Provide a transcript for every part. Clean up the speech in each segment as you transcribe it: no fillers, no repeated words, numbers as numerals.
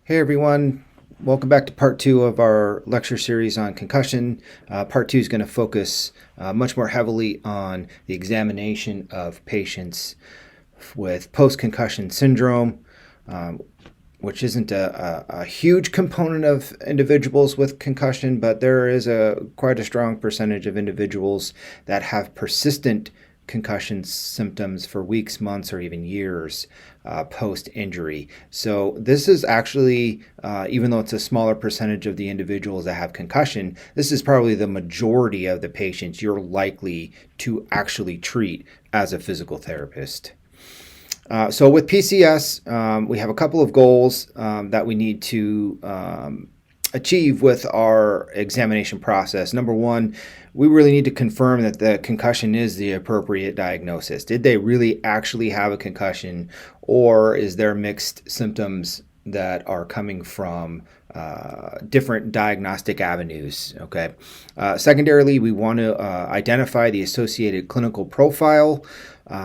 Hey everyone, welcome back to part two of our lecture series on concussion. Part two is going to focus much more heavily on the examination of patients with post-concussion syndrome, um, which isn't a huge component of individuals with concussion, but there is quite a strong percentage of individuals that have persistent concussion symptoms for weeks, months, or even years post injury. So, this is actually, even though it's a smaller percentage of the individuals that have concussion, this is probably the majority of the patients you're likely to actually treat as a physical therapist. So with PCS, we have a couple of goals that we need to achieve with our examination process. Number one, we really need to confirm that the concussion is the appropriate diagnosis. Did they really actually have a concussion, or is there mixed symptoms that are coming from different diagnostic avenues? Okay. Secondarily, we want to identify the associated clinical profile.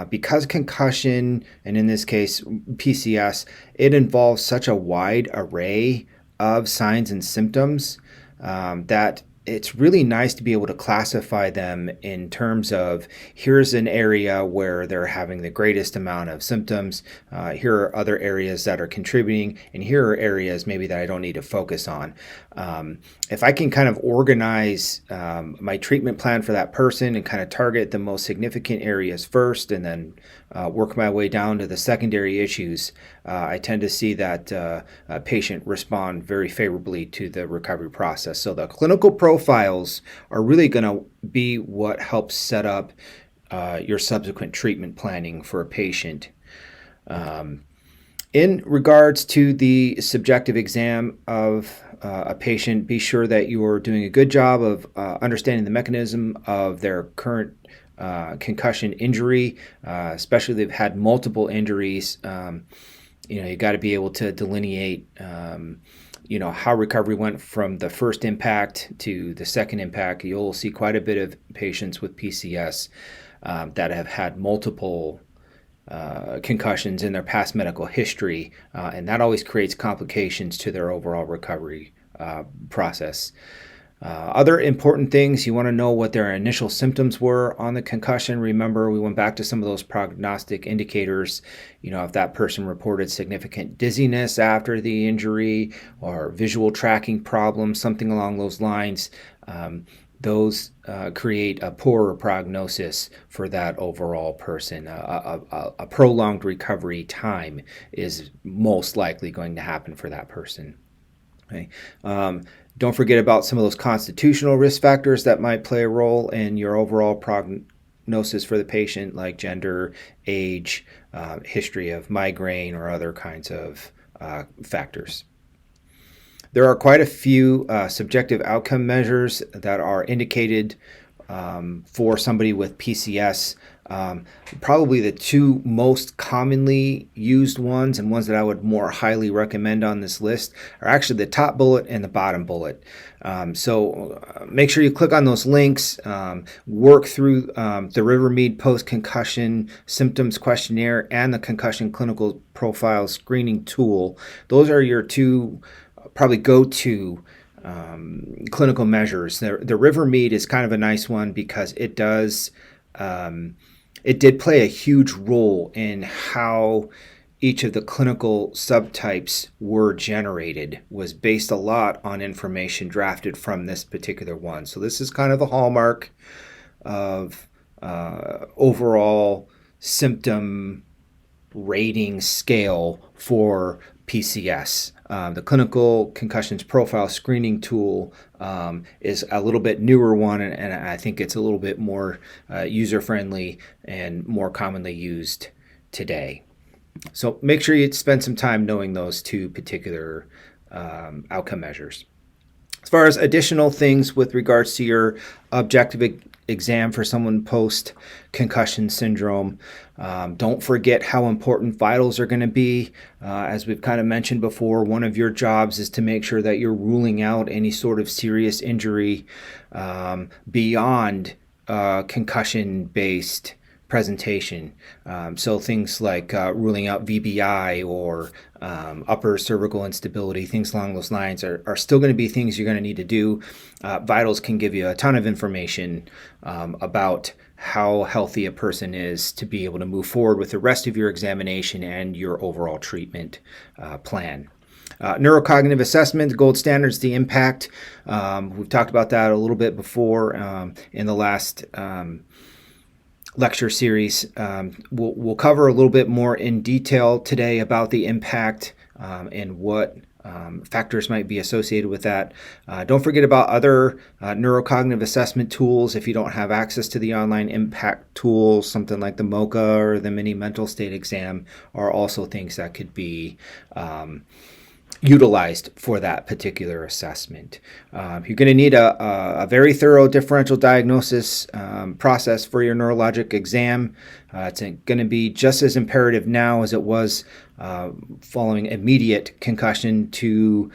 Because concussion, and in this case PCS, it involves such a wide array of signs and symptoms that it's really nice to be able to classify them in terms of here's an area where they're having the greatest amount of symptoms, here are other areas that are contributing, and here are areas maybe that I don't need to focus on. If I can kind of organize my treatment plan for that person and kind of target the most significant areas first and then work my way down to the secondary issues, I tend to see that a patient respond very favorably to the recovery process. So the clinical profiles are really going to be what helps set up your subsequent treatment planning for a patient. In regards to the subjective exam of a patient, be sure that you are doing a good job of understanding the mechanism of their current concussion injury, especially if they've had multiple injuries. You got to be able to delineate, how recovery went from the first impact to the second impact. You'll see quite a bit of patients with PCS that have had multiple concussions in their past medical history, and that always creates complications to their overall recovery process. Other important things, you want to know what their initial symptoms were on the concussion. Remember, we went back to some of those prognostic indicators. If that person reported significant dizziness after the injury or visual tracking problems, something along those lines, those create a poorer prognosis for that overall person. A prolonged recovery time is most likely going to happen for that person. Okay. Don't forget about some of those constitutional risk factors that might play a role in your overall prognosis for the patient, like gender, age, history of migraine, or other kinds of factors. There are quite a few subjective outcome measures that are indicated for somebody with PCS. Probably the two most commonly used ones, and ones that I would more highly recommend on this list, are actually the top bullet and the bottom bullet. So make sure you click on those links, work through the Rivermead post-concussion symptoms questionnaire and the concussion clinical profile screening tool. Those are your two probably go-to clinical measures. The Rivermead is kind of a nice one because it did play a huge role in how each of the clinical subtypes were generated, was based a lot on information drafted from this particular one. So this is kind of a hallmark of overall symptom rating scale for PCS. The clinical concussions profile screening tool is a little bit newer one, and I think it's a little bit more user-friendly and more commonly used today. So make sure you spend some time knowing those two particular outcome measures. As far as additional things with regards to your objective exam for someone post-concussion syndrome, don't forget how important vitals are going to be. As we've kind of mentioned before, one of your jobs is to make sure that you're ruling out any sort of serious injury beyond concussion-based presentation. So things like ruling out VBI or upper cervical instability, things along those lines are still going to be things you're going to need to do. Vitals can give you a ton of information about how healthy a person is to be able to move forward with the rest of your examination and your overall treatment plan. Neurocognitive assessment, gold standards, the impact. We've talked about that a little bit before in the last lecture series. We'll cover a little bit more in detail today about the impact and what factors might be associated with that. Don't forget about other neurocognitive assessment tools. If you don't have access to the online impact tools, something like the MOCA or the mini mental state exam are also things that could be utilized for that particular assessment. You're going to need a very thorough differential diagnosis process for your neurologic exam. It's going to be just as imperative now as it was following immediate concussion to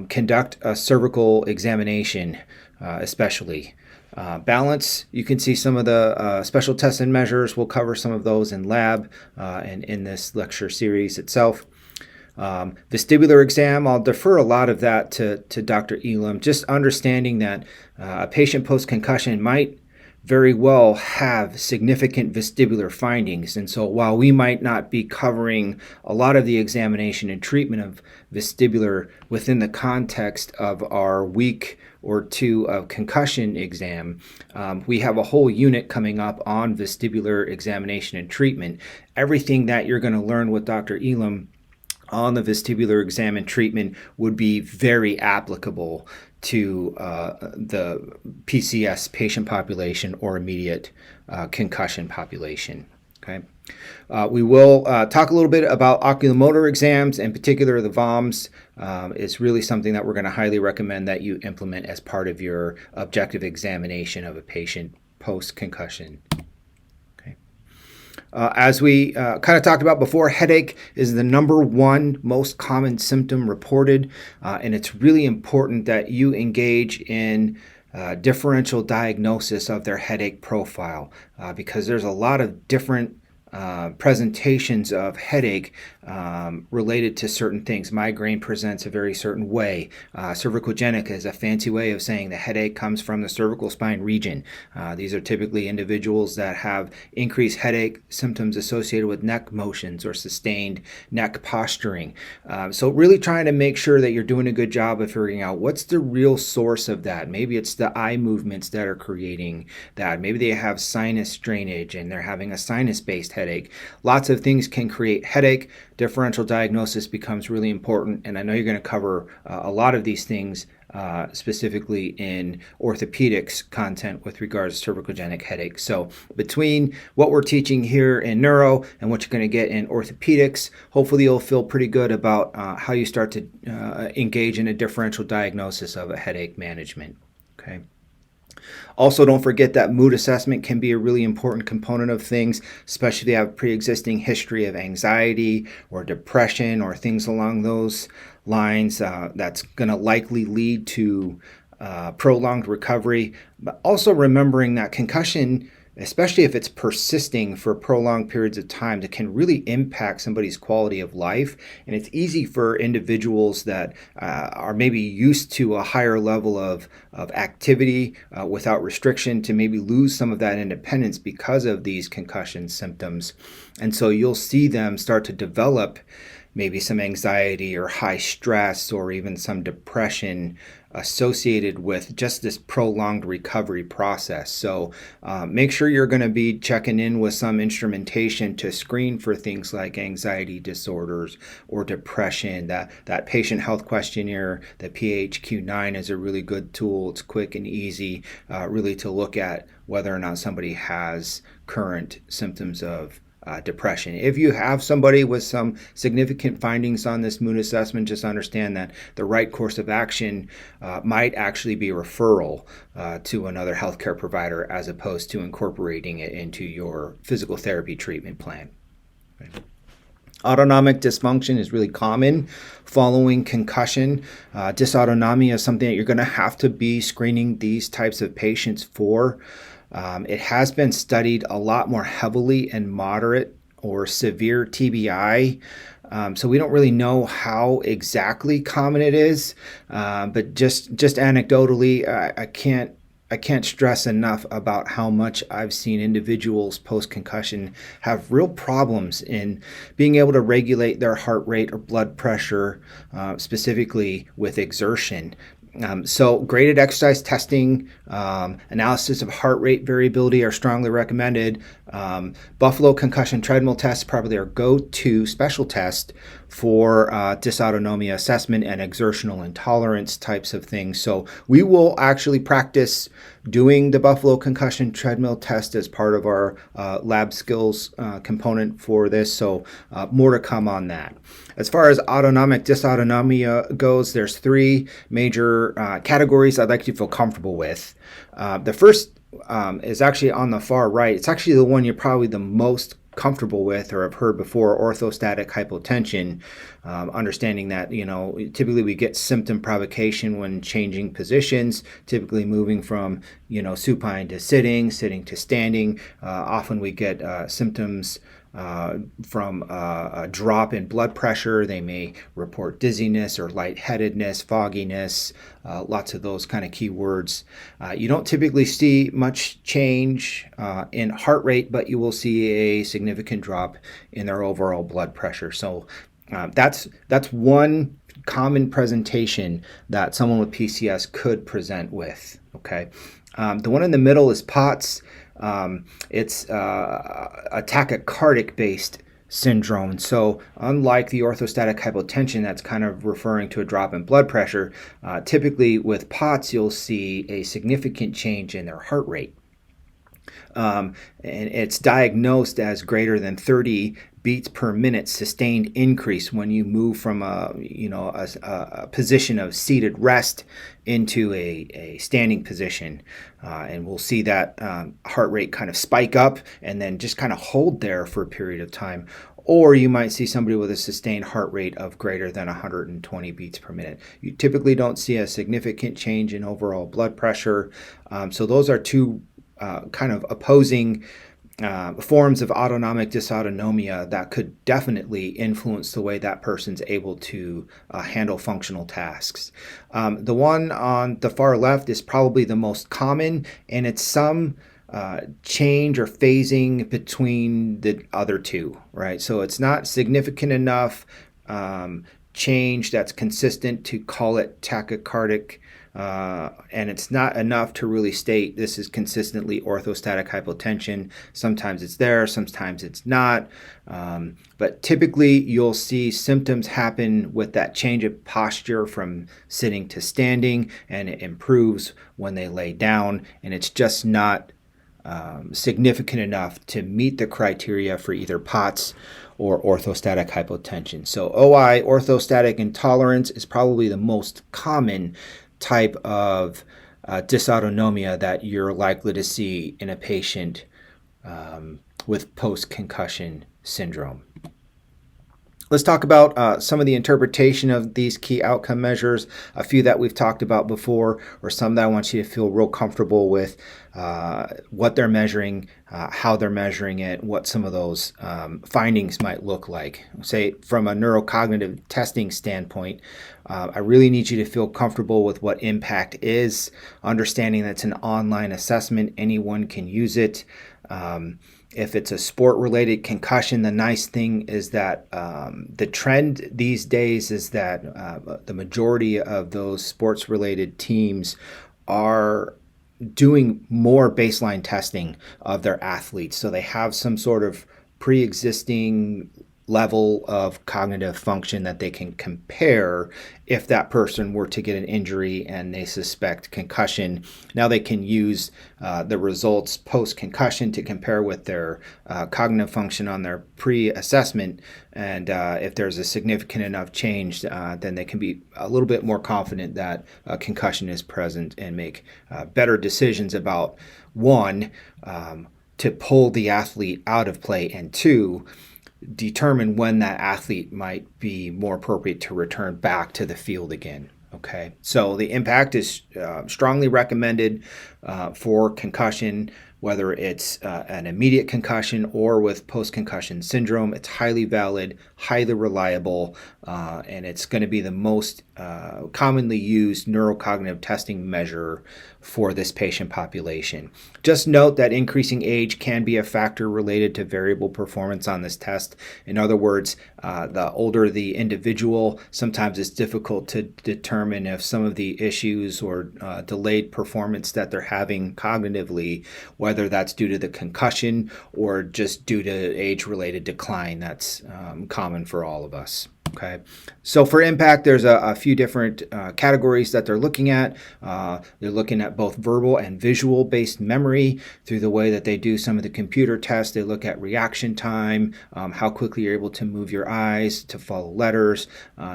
conduct a cervical examination, especially. Balance, you can see some of the special tests and measures. We'll cover some of those in lab and in this lecture series itself. Vestibular exam, I'll defer a lot of that to Dr. Elam. Just understanding that a patient post-concussion might very well have significant vestibular findings. And so while we might not be covering a lot of the examination and treatment of vestibular within the context of our week or two of concussion exam, we have a whole unit coming up on vestibular examination and treatment. Everything that you're going to learn with Dr. Elam on the vestibular exam and treatment would be very applicable to the PCS patient population or immediate concussion population. Okay. We will talk a little bit about oculomotor exams, in particular the VOMs. Is really something that we're going to highly recommend that you implement as part of your objective examination of a patient post-concussion. As we kind of talked about before, headache is the number one most common symptom reported, and it's really important that you engage in differential diagnosis of their headache profile because there's a lot of different presentations of headache related to certain things. Migraine presents a very certain way. Cervicogenic is a fancy way of saying the headache comes from the cervical spine region. These are typically individuals that have increased headache symptoms associated with neck motions or sustained neck posturing. So really trying to make sure that you're doing a good job of figuring out what's the real source of that. Maybe it's the eye movements that are creating that. Maybe they have sinus drainage and they're having a sinus-based headache. Lots of things can create headache. Differential diagnosis becomes really important, and I know you're going to cover a lot of these things specifically in orthopedics content with regards to cervicogenic headache. So between what we're teaching here in neuro and what you're going to get in orthopedics, hopefully you'll feel pretty good about how you start to engage in a differential diagnosis of a headache management. Okay. Also, don't forget that mood assessment can be a really important component of things, especially if you have a pre-existing history of anxiety or depression or things along those lines. That's going to likely lead to prolonged recovery. But also remembering that concussion, especially if it's persisting for prolonged periods of time, that can really impact somebody's quality of life. And it's easy for individuals that are maybe used to a higher level of activity without restriction to maybe lose some of that independence because of these concussion symptoms. And so you'll see them start to develop maybe some anxiety or high stress or even some depression associated with just this prolonged recovery process. So make sure you're going to be checking in with some instrumentation to screen for things like anxiety disorders or depression. That patient health questionnaire, the PHQ-9, is a really good tool. It's quick and easy really to look at whether or not somebody has current symptoms of depression. If you have somebody with some significant findings on this mood assessment, just understand that the right course of action might actually be a referral to another healthcare provider as opposed to incorporating it into your physical therapy treatment plan. Okay. Autonomic dysfunction is really common following concussion. Dysautonomia is something that you're going to have to be screening these types of patients for. It has been studied a lot more heavily in moderate or severe TBI. So we don't really know how exactly common it is, but just anecdotally, I can't stress enough about how much I've seen individuals post-concussion have real problems in being able to regulate their heart rate or blood pressure, specifically with exertion. So graded exercise testing, analysis of heart rate variability are strongly recommended. Buffalo concussion treadmill test probably our go-to special test for dysautonomia assessment and exertional intolerance types of things. So we will actually practice doing the Buffalo concussion treadmill test as part of our lab skills component for this. So more to come on that. As far as autonomic dysautonomia goes, there's three major categories I'd like you to feel comfortable with. The first is actually on the far right. It's actually the one you're probably the most comfortable with or have heard before, orthostatic hypotension. Understanding that, typically we get symptom provocation when changing positions, typically moving from, supine to sitting, sitting to standing. Often we get symptoms from a drop in blood pressure. They may report dizziness or lightheadedness, fogginess, lots of those kind of keywords. You don't typically see much change in heart rate, but you will see a significant drop in their overall blood pressure. So that's one common presentation that someone with PCS could present with. Okay, the one in the middle is POTS. It's a tachycardic based syndrome. So unlike the orthostatic hypotension that's kind of referring to a drop in blood pressure, typically with POTS you'll see a significant change in their heart rate. And it's diagnosed as greater than 30 beats per minute sustained increase when you move from a position of seated rest into a standing position. And we'll see that heart rate kind of spike up and then just kind of hold there for a period of time. Or you might see somebody with a sustained heart rate of greater than 120 beats per minute. You typically don't see a significant change in overall blood pressure. So those are two kind of opposing forms of autonomic dysautonomia that could definitely influence the way that person's able to handle functional tasks. The one on the far left is probably the most common, and it's some change or phasing between the other two, right? So it's not significant enough change that's consistent to call it tachycardic, and it's not enough to really state this is consistently orthostatic hypotension. Sometimes it's there, sometimes it's not. But typically you'll see symptoms happen with that change of posture from sitting to standing, and it improves when they lay down, and it's just not significant enough to meet the criteria for either POTS or orthostatic hypotension. So OI, orthostatic intolerance, is probably the most common type of dysautonomia that you're likely to see in a patient with post-concussion syndrome. Let's talk about some of the interpretation of these key outcome measures, a few that we've talked about before, or some that I want you to feel real comfortable with, what they're measuring, how they're measuring it, what some of those findings might look like. Say, from a neurocognitive testing standpoint, I really need you to feel comfortable with what impact is, understanding that it's an online assessment, anyone can use it. If it's a sport-related concussion, the nice thing is that the trend these days is that the majority of those sports-related teams are doing more baseline testing of their athletes. So they have some sort of pre-existing level of cognitive function that they can compare if that person were to get an injury and they suspect concussion. Now they can use the results post-concussion to compare with their cognitive function on their pre-assessment, and if there's a significant enough change, then they can be a little bit more confident that concussion is present and make better decisions about, one, to pull the athlete out of play, and two, determine when that athlete might be more appropriate to return back to the field again. Okay, so the impact is strongly recommended for concussion, whether it's an immediate concussion or with post-concussion syndrome. It's highly valid, highly reliable, and it's going to be the most commonly used neurocognitive testing measure for this patient population. Just note that increasing age can be a factor related to variable performance on this test. In other words, the older the individual, sometimes it's difficult to determine if some of the issues or delayed performance that they're having cognitively, whether that's due to the concussion or just due to age-related decline. That's common for all of us. Okay, so for impact, there's a few different categories that they're looking at. They're looking at both verbal and visual based memory through the way that they do some of the computer tests. They look at reaction time, how quickly you're able to move your eyes to follow letters,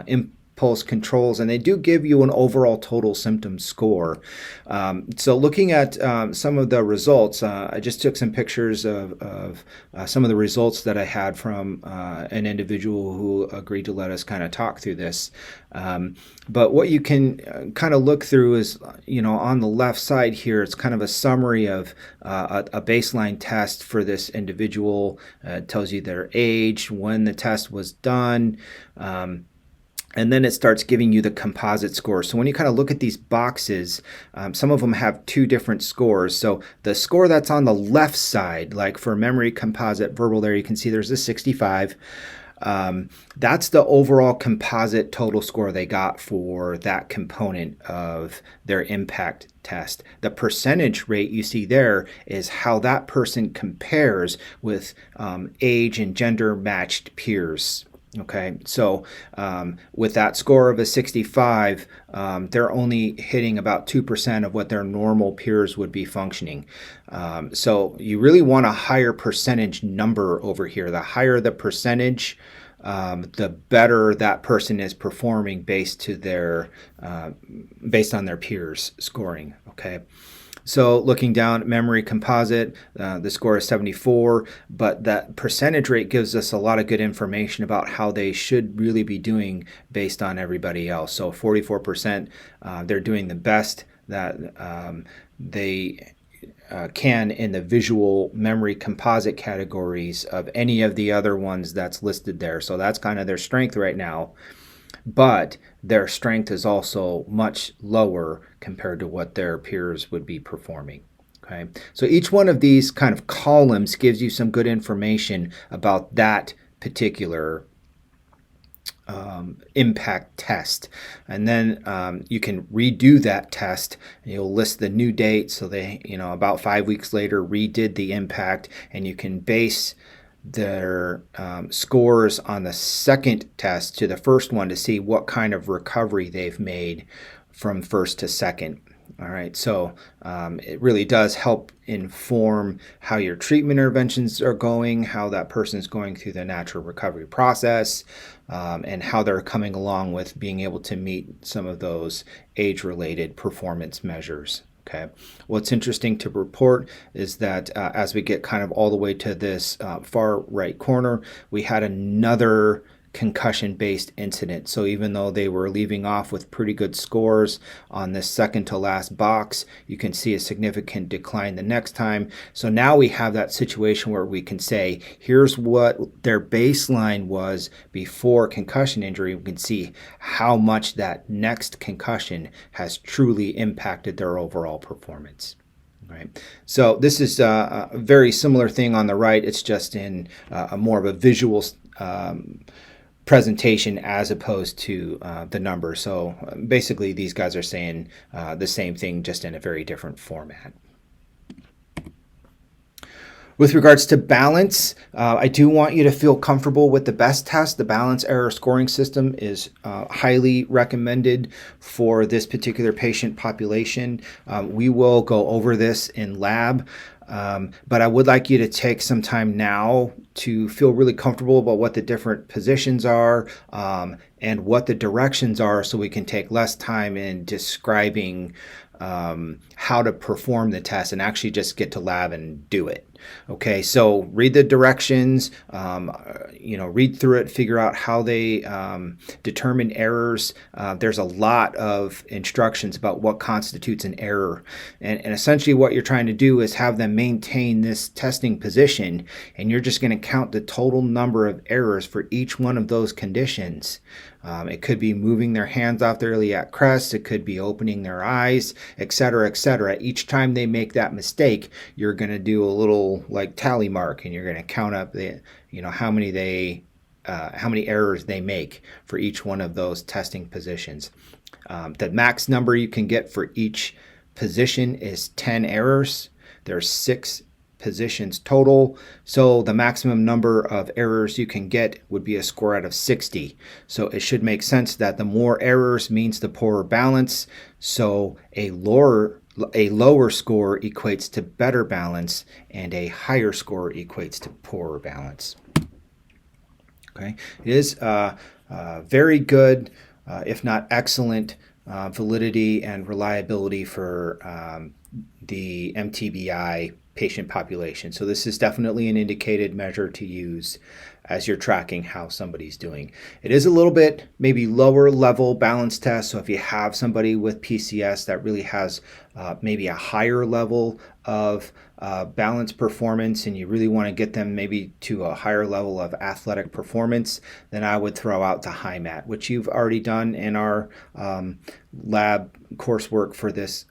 impulse controls, and they do give you an overall total symptom score. So looking at some of the results, I just took some pictures of some of the results that I had from an individual who agreed to let us kind of talk through this. But what you can kind of look through is, on the left side here, it's kind of a summary of a baseline test for this individual. It tells you their age, when the test was done, and then it starts giving you the composite score. So when you kind of look at these boxes, some of them have two different scores. So the score that's on the left side, like for memory, composite, verbal, there you can see there's a 65. That's the overall composite total score they got for that component of their impact test. The percentage rate you see there is how that person compares with age and gender matched peers. Okay, so with that score of a 65, they're only hitting about 2% of what their normal peers would be functioning. So you really want a higher percentage number over here. The higher the percentage, the better that person is performing based on their peers' scoring. Okay. So looking down at memory composite, the score is 74, but that percentage rate gives us a lot of good information about how they should really be doing based on everybody else. So 44%, they're doing the best that they can in the visual memory composite categories of any of the other ones that's listed there. So that's kind of their strength right now. But their strength is also much lower compared to what their peers would be performing. Okay, so each one of these kind of columns gives you some good information about that particular impact test, and then you can redo that test. You'll list the new date, so they, about 5 weeks later redid the impact, and you can base their scores on the second test to the first one to see what kind of recovery they've made from first to second. All right, so it really does help inform how your treatment interventions are going, how that person is going through the natural recovery process, and how they're coming along with being able to meet some of those age-related performance measures. Okay. What's interesting to report is that as we get kind of all the way to this far right corner, we had another concussion-based incident. So even though they were leaving off with pretty good scores on this second to last box, you can see a significant decline the next time. So now we have that situation where we can say, here's what their baseline was before concussion injury. We can see how much that next concussion has truly impacted their overall performance. Right. So this is a very similar thing on the right. It's just in a more of a visual presentation as opposed to the number. So basically these guys are saying the same thing, just in a very different format. With regards to balance, I do want you to feel comfortable with the BEST test. The balance error scoring system is highly recommended for this particular patient population. We will go over this in lab. But I would like you to take some time now to feel really comfortable about what the different positions are and what the directions are, so we can take less time in describing how to perform the test and actually just get to lab and do it. Okay, so read the directions, read through it, figure out how they determine errors. There's a lot of instructions about what constitutes an error. And essentially what you're trying to do is have them maintain this testing position, and you're just going to count the total number of errors for each one of those conditions. It could be moving their hands off their iliac crest. It could be opening their eyes, etc., etc. Each time they make that mistake, you're going to do a little like tally mark, and you're going to count up how many errors they make for each one of those testing positions. The max number you can get for each position is 10 errors. There's 6 positions total, so the maximum number of errors you can get would be a score out of 60. So it should make sense that the more errors means the poorer balance, so a lower score equates to better balance, and a higher score equates to poorer balance. Okay, it is very good, if not excellent, validity and reliability for the MTBI patient population. So this is definitely an indicated measure to use as you're tracking how somebody's doing. It is a little bit maybe lower level balance test. So if you have somebody with PCS that really has maybe a higher level of balance performance, and you really want to get them maybe to a higher level of athletic performance, then I would throw out the high mat, which you've already done in our lab coursework for this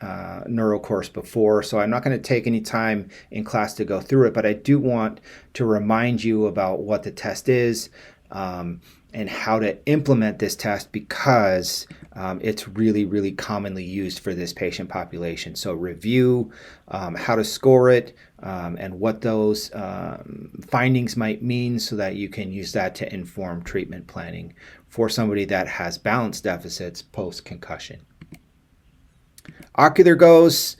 neuro course before. So I'm not going to take any time in class to go through it, but I do want to remind you about what the test is and how to implement this test, because it's really, really commonly used for this patient population. So review how to score it and what those findings might mean, so that you can use that to inform treatment planning for somebody that has balance deficits post-concussion. Ocular goes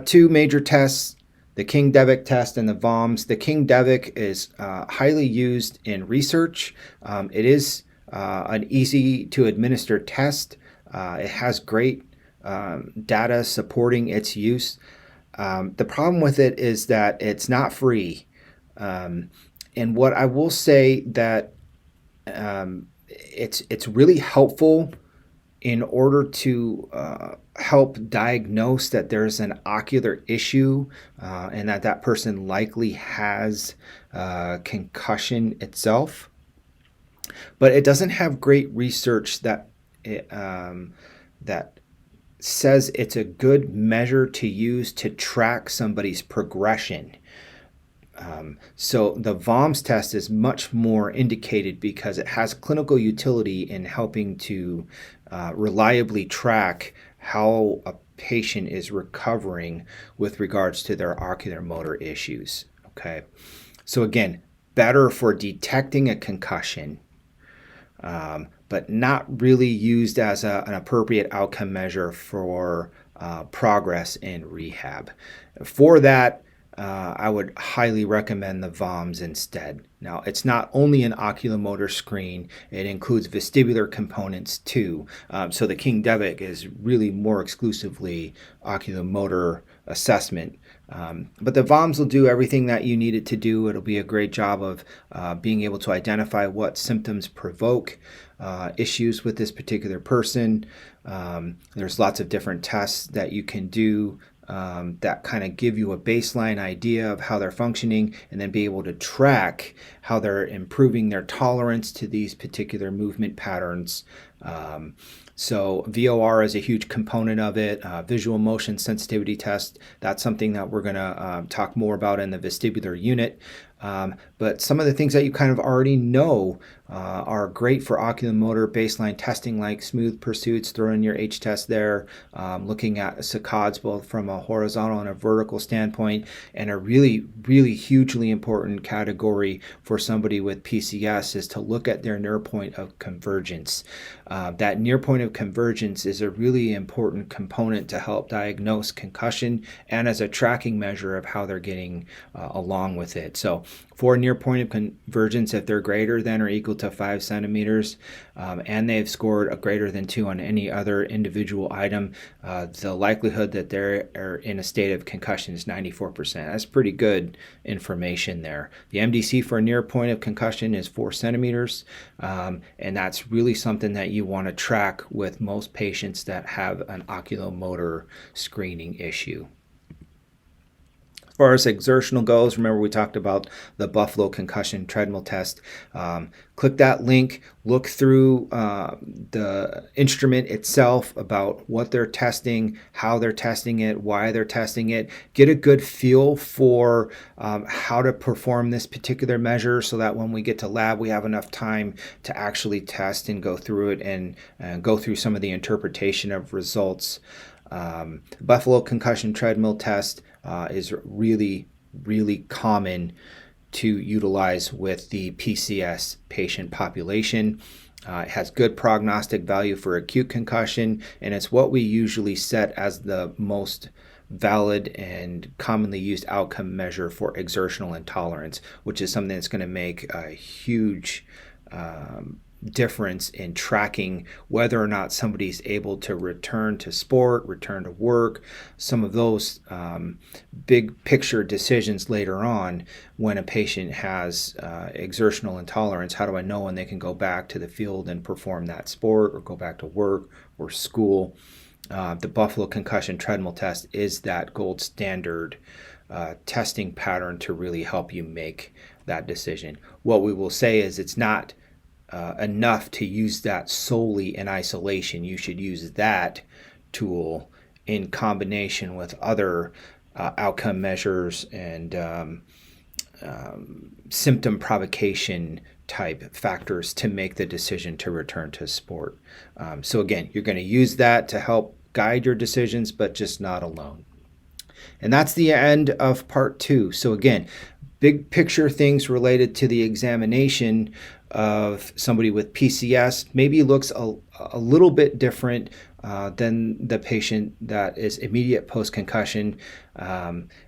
2 major tests: the King-Devick test and the VOMS. The King-Devick is highly used in research. It is an easy to administer test. It has great data supporting its use. The problem with it is that it's not free. And what I will say that it's really helpful in order to help diagnose that there's an ocular issue and that person likely has concussion itself. But it doesn't have great research that says it's a good measure to use to track somebody's progression. So the VOMS test is much more indicated because it has clinical utility in helping to reliably track how a patient is recovering with regards to their ocular motor issues. Okay, so again, better for detecting a concussion, but not really used as an appropriate outcome measure for progress in rehab. For that, I would highly recommend the VOMS instead. Now, it's not only an oculomotor screen, it includes vestibular components too. So the King-Devick is really more exclusively oculomotor assessment. But the VOMS will do everything that you need it to do. It'll be a great job of being able to identify what symptoms provoke issues with this particular person. There's lots of different tests that you can do that kind of give you a baseline idea of how they're functioning, and then be able to track how they're improving their tolerance to these particular movement patterns. So VOR is a huge component of it. Visual motion sensitivity test, that's something that we're going to talk more about in the vestibular unit. But some of the things that you kind of already know are great for oculomotor baseline testing, like smooth pursuits, throw in your H-test there, looking at saccades both from a horizontal and a vertical standpoint, and a really, really hugely important category for somebody with PCS is to look at their near point of convergence. That near point of convergence is a really important component to help diagnose concussion and as a tracking measure of how they're getting along with it. So for near point of convergence, if they're greater than or equal to 5 centimeters and they've scored a greater than 2 on any other individual item, the likelihood that they're in a state of concussion is 94%. That's pretty good information there. The MDC for a near point of concussion is 4 centimeters, and that's really something that you want to track with most patients that have an oculomotor screening issue. As far as exertional goes, remember we talked about the Buffalo concussion treadmill test. Click that link, look through the instrument itself about what they're testing, how they're testing it, why they're testing it. Get a good feel for how to perform this particular measure so that when we get to lab, we have enough time to actually test and go through it and go through some of the interpretation of results. Buffalo concussion treadmill test is really, really common to utilize with the PCS patient population. It has good prognostic value for acute concussion, and it's what we usually set as the most valid and commonly used outcome measure for exertional intolerance, which is something that's going to make a huge difference in tracking whether or not somebody's able to return to sport, return to work, some of those big picture decisions later on when a patient has exertional intolerance. How do I know when they can go back to the field and perform that sport or go back to work or school? The Buffalo concussion treadmill test is that gold standard testing pattern to really help you make that decision. What we will say is it's not enough to use that solely in isolation. You should use that tool in combination with other outcome measures and symptom provocation type factors to make the decision to return to sport. So again, you're going to use that to help guide your decisions, but just not alone. And that's the end of part 2. So again, big picture things related to the examination of somebody with PCS maybe looks a little bit different than the patient that is immediate post-concussion,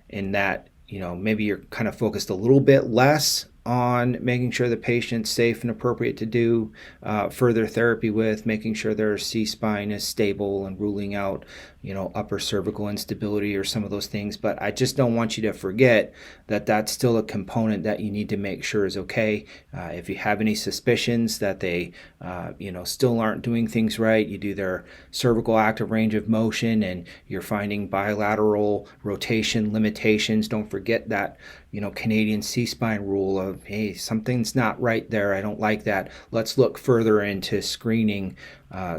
in that, maybe you're kind of focused a little bit less on making sure the patient's safe and appropriate to do further therapy with, making sure their C-spine is stable and ruling out, upper cervical instability or some of those things. But I just don't want you to forget that that's still a component that you need to make sure is okay. If you have any suspicions that they, still aren't doing things right, you do their cervical active range of motion and you're finding bilateral rotation limitations. Don't forget that, Canadian C-spine rule of, hey, something's not right there. I don't like that. Let's look further into screening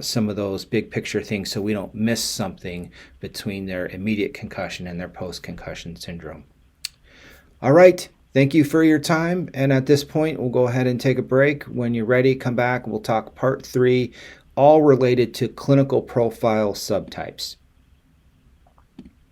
some of those big picture things so we don't miss something between their immediate concussion and their post-concussion syndrome. All right. Thank you for your time. And at this point, we'll go ahead and take a break. When you're ready, come back. We'll talk part 3, all related to clinical profile subtypes.